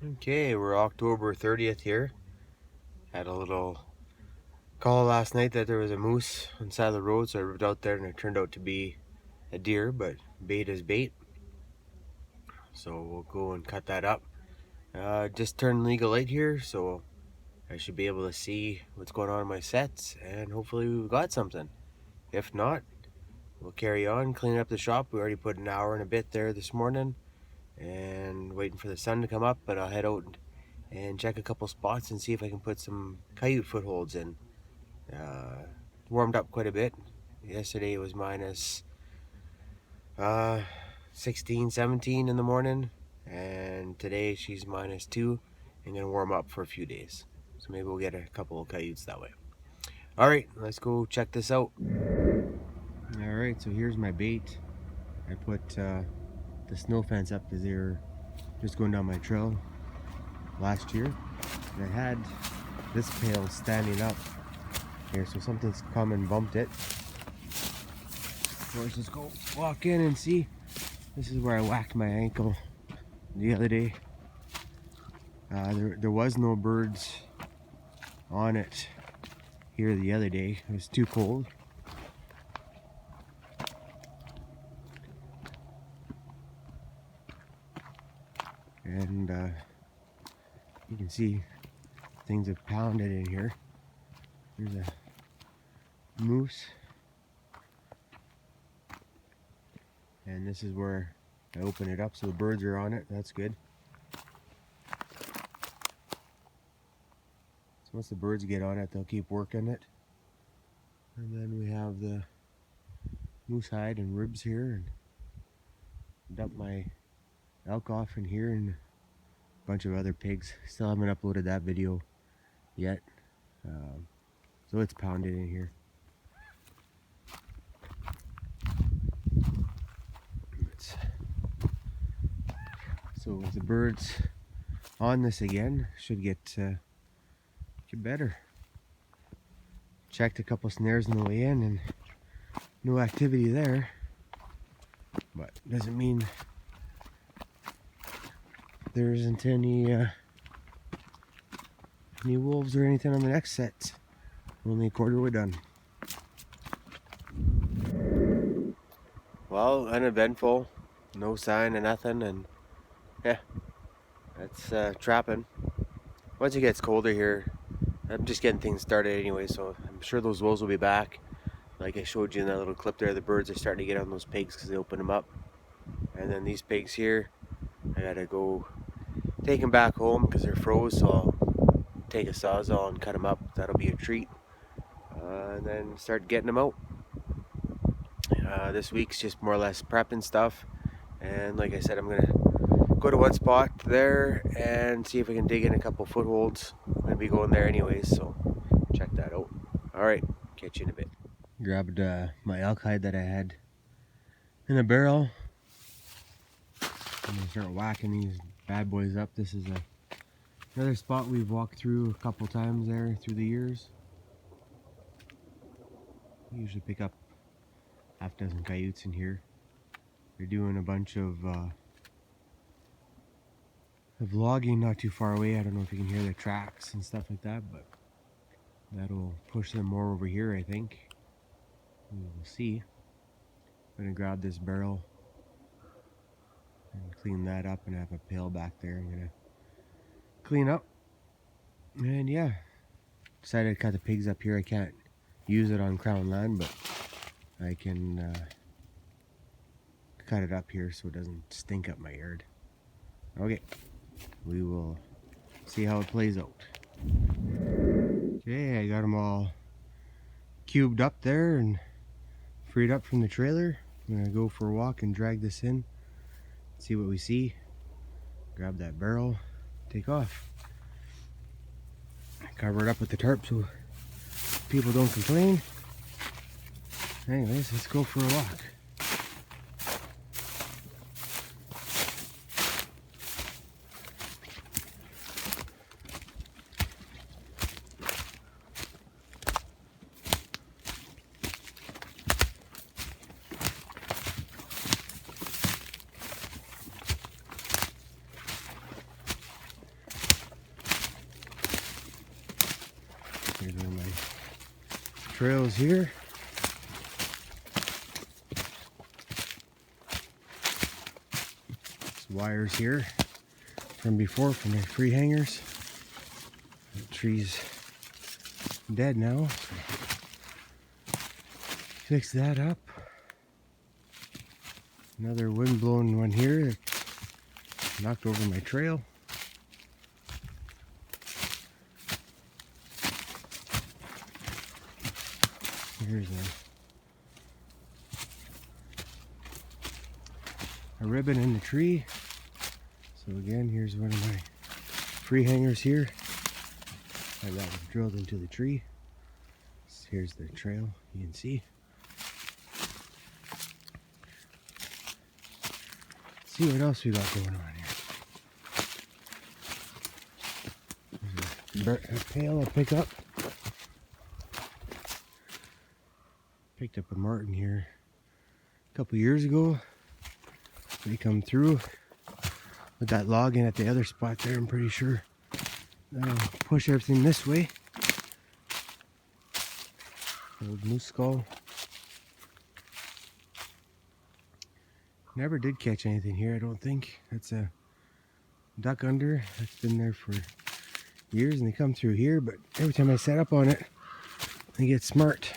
Okay, we're October 30th here. Had a little call last night that there was a moose on the side of the road, so I rode out there and it turned out to be a deer, but bait is bait. So we'll go and cut that up. Just turned legal light here, so I should be able to see what's going on in my sets, and hopefully we've got something. If not, we'll carry on, clean up the shop. We already put an hour and a bit there this morning, and waiting for the sun to come up, but I'll head out and check a couple spots and see if I can put some coyote footholds in. Warmed up quite a bit. Yesterday it was minus 16, 17 in the morning, and today she's -2 and gonna warm up for a few days. So maybe we'll get a couple of coyotes that way. Alright, let's go check this out. Alright, so here's my bait. I put the snow fence up because they were just going down my trail last year. And I had this pail standing up here, so something's come and bumped it. Let's just go walk in and see. This is where I whacked my ankle the other day. There was no birds on it here the other day. It was too cold. And you can see things have pounded in here. There's a moose. And this is where I open it up so the birds are on it. That's good. So once the birds get on it, they'll keep working it. And then we have the moose hide and ribs here, and dump my elk off in here and a bunch of other pigs. Still haven't uploaded that video yet. So it's pounded in here. So with the birds on this again, should get better. Checked a couple snares on the way in and no activity there, but doesn't mean there isn't any wolves or anything on the next set. Only a quarter way done. Well, uneventful, no sign of nothing, and yeah, that's trapping. Once it gets colder here, I'm just getting things started anyway, so I'm sure those wolves will be back. Like I showed you in that little clip there, the birds are starting to get on those pigs because they open them up. And then these pigs here, I gotta go take them back home because they're froze, so I'll take a sawzall and cut them up. That'll be a treat. And then start getting them out. This week's just more or less prepping stuff. And like I said, I'm gonna go to one spot there and see if I can dig in a couple footholds. I'm gonna be going there anyways, so check that out. Alright, catch you in a bit. Grabbed my elk hide that I had in a barrel. I'm gonna start whacking these bad boys up. This is another spot we've walked through a couple times there through the years. We usually pick up half a dozen coyotes in here. They're doing a bunch of logging not too far away. I don't know if you can hear the tracks and stuff like that, but that'll push them more over here, I think. We'll see. I'm gonna grab this barrel and clean that up, and I have a pail back there I'm gonna clean up. And yeah, decided to cut the pigs up here. I can't use it on crown land, but I can cut it up here so it doesn't stink up my yard. Okay, we will see how it plays out. Okay, I got them all cubed up there and freed up from the trailer. I'm gonna go for a walk and drag this in, see what we see, grab that barrel, take off. Cover it up with the tarp so people don't complain. Anyways, let's go for a walk. trails here. There's wires here from before from the tree hangers. The tree's dead now. So fix that up. Another wind-blown one here that knocked over my trail. Here's a ribbon in the tree. So again, here's one of my tree hangers here. That was drilled into the tree. Here's the trail, you can see. Let's see what else we got going on here. There's a pail I'll pick up. Picked up a martin here a couple years ago. They come through with that log in at the other spot there. I'm pretty sure that'll push everything this way. Old moose skull. Never did catch anything here, I don't think. That's a duck under that's been there for years, and they come through here, but every time I set up on it, they get smart.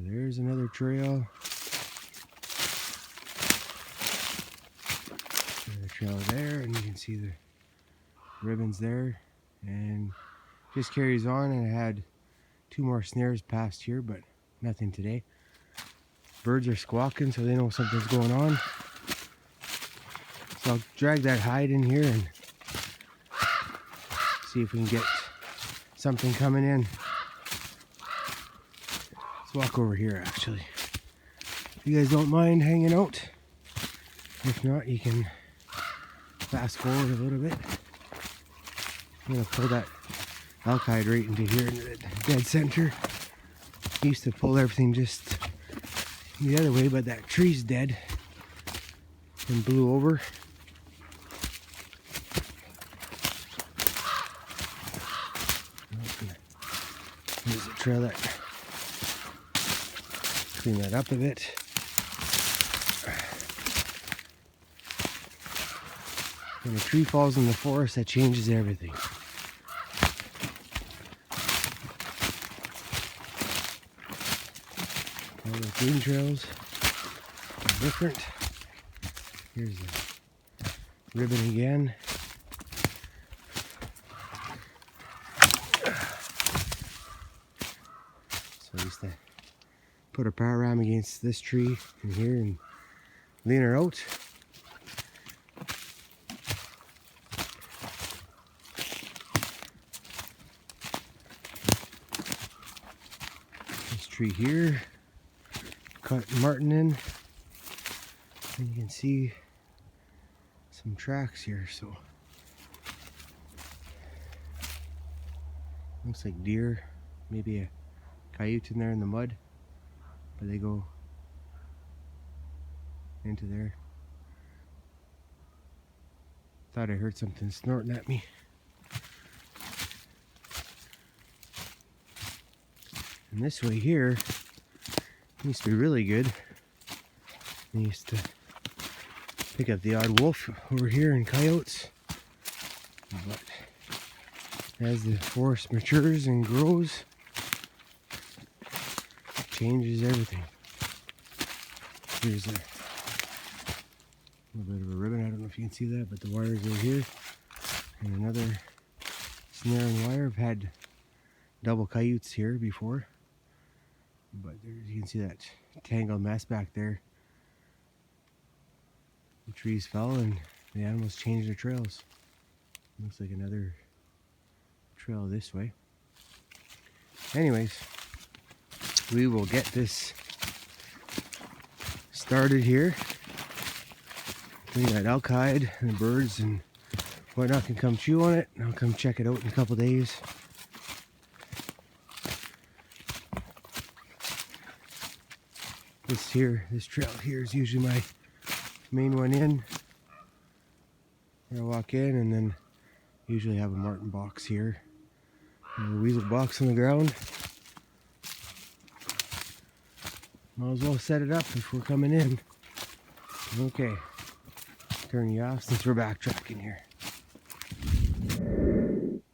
There's another trail. Another trail there, and you can see the ribbons there. And just carries on, and I had 2 more snares past here, but nothing today. Birds are squawking, so they know something's going on. So I'll drag that hide in here and see if we can get something coming in. Let's walk over here, actually. If you guys don't mind hanging out. If not, you can fast forward a little bit. I'm going to pull that elk hide right into here, into the dead center. Used to pull everything just the other way, but that tree's dead and blew over. Here's the trail that clean that up a bit. When a tree falls in the forest, that changes everything. All the green trails are different. Here's the ribbon again. So I used to put a power ram against this tree in here and lean her out. This tree here, cut martin in, and you can see some tracks here. So looks like deer, maybe a coyote in there in the mud, but they go into there. Thought I heard something snorting at me. And this way here used to be really good. I used to pick up the odd wolf over here and coyotes. But as the forest matures and grows, it changes everything. Here's a little bit of a ribbon. I don't know if you can see that, but the wires are here. And another snare and wire. I've had double coyotes here before. But there, you can see that tangled mess back there. The trees fell and the animals changed their trails. Looks like another trail this way. Anyways, we will get this started here. We got elk hide and the birds and whatnot can come chew on it. And I'll come check it out in a couple days. This trail here is usually my main one in. I walk in and then Usually have a martin box here. And a weasel box on the ground. Might as well set it up if we're coming in. Okay. Turn you off since we're backtracking here.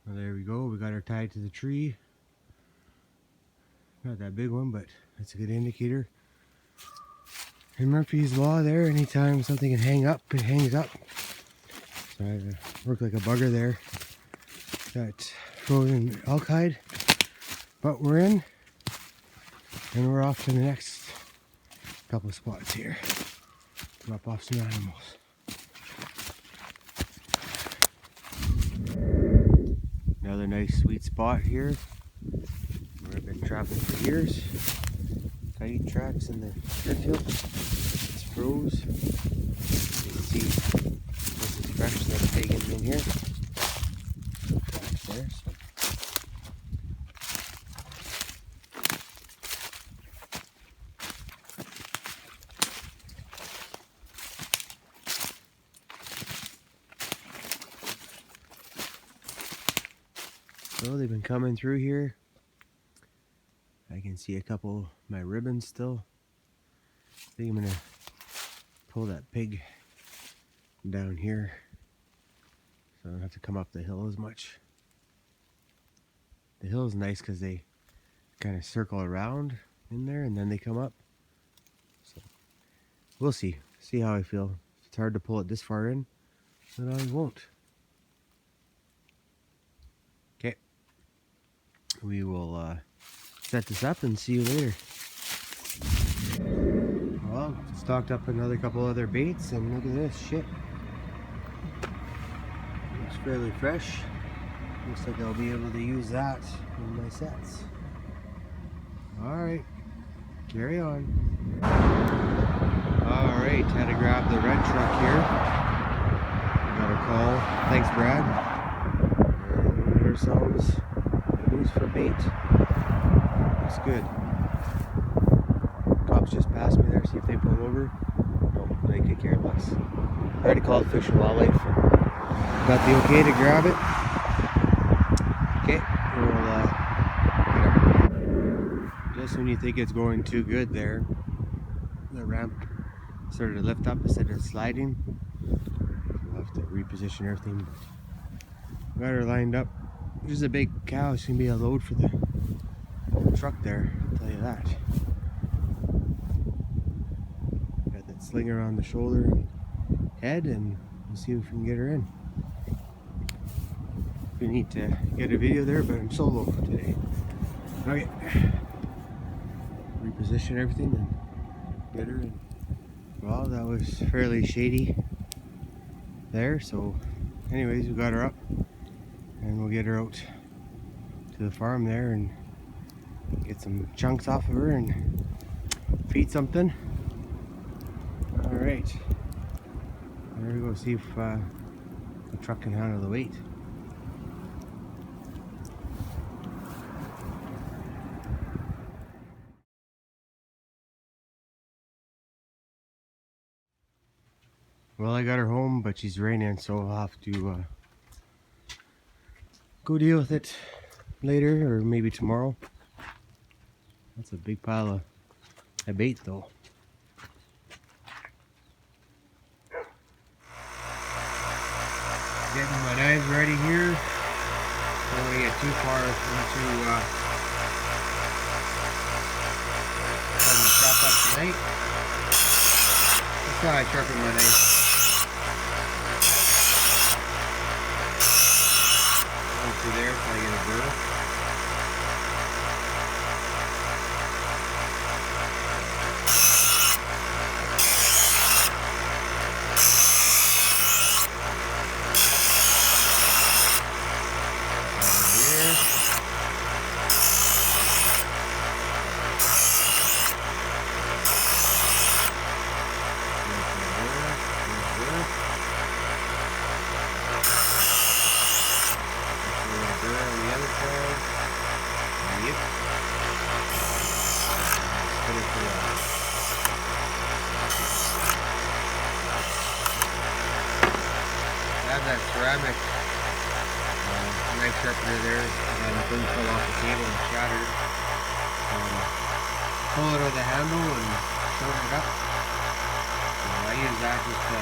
Well, there we go. We got her tied to the tree. Not that big one, but that's a good indicator. And Murphy's Law there, anytime something can hang up, it hangs up. So I have to work like a bugger there. Got frozen elk hide, but we're in, and we're off to the next couple of spots here. Drop off some animals. Another nice sweet spot here where I've been trapping for years. Coyote tracks in the airfield. It's froze. You can see this is fresh, that's taken in here. Tracks there, so. So they've been coming through here. I can see a couple of my ribbons still. I think I'm gonna pull that pig down here so I don't have to come up the hill as much. The hill is nice because they kind of circle around in there and then they come up. So we'll see how I feel. If it's hard to pull it this far in, then I won't. Okay, we will set this up and see you later. Well, stocked up another couple other baits, and look at this shit. Looks fairly fresh. Looks like I'll be able to use that in my sets. Alright, carry on. Alright, had to grab the red truck here. Got a call. Thanks, Brad. And we got ourselves a moose for bait. Looks good. Cops just passed me there, see if they pull over. Nope, they could care less. I already called Fish and Wildlife. Got the okay to grab it. Okay, we'll just when you think it's going too good there, the ramp started to lift up instead of sliding. We'll have to reposition everything. Got her lined up. There's a big cow. It's gonna be a load for the truck there, I'll tell you that. Got that slinger on the shoulder and head, and we'll see if we can get her in. We need to get a video there, but I'm solo today. Okay. Reposition everything and get her in. Well, that was fairly shady there, so anyways, we got her up and we'll get her out to the farm there and get some chunks off of her and feed something. Alright, there we go, see if the truck can handle the weight. Well, I got her home, but she's raining, so I'll have to go deal with it later, or maybe tomorrow. That's a big pile of bait, though. Getting my knives ready here. Don't want to get too far into having to chop up tonight. That's how I sharpen my knife. Through there so I get a burr. Have that ceramic knife sharpener there, and the thing fell off the table and shattered. Pull it out of the handle and shorten it up. So I use that just to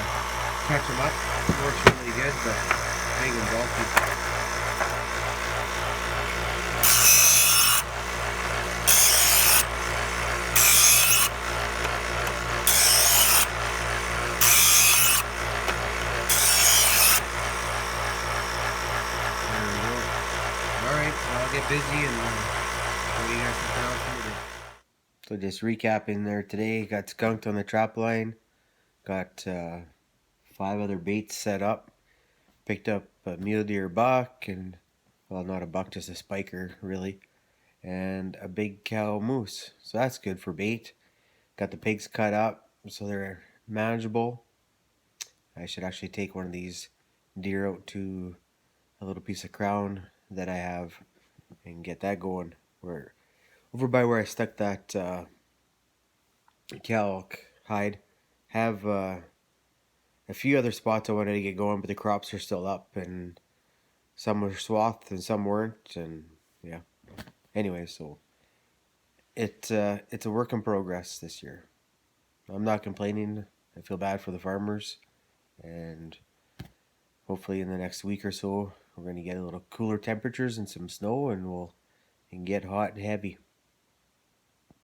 catch them up. It works really good, but big and bulky. Alright, well, I'll get busy and show you guys some else later. So just recapping there today, got skunked on the trap line, got 5 other baits set up, picked up a mule deer buck, and, well, not a buck, just a spiker really, and a big cow moose. So that's good for bait. Got the pigs cut up so they're manageable. I should actually take one of these deer out to a little piece of crown that I have and get that going. Where over by where I stuck that calc hide, have a few other spots I wanted to get going, but the crops are still up and some were swathed and some weren't, and yeah. Anyway, so it's a work in progress this year. I'm not complaining. I feel bad for the farmers, and hopefully in the next week or so we're going to get a little cooler temperatures and some snow, and we'll get hot and heavy.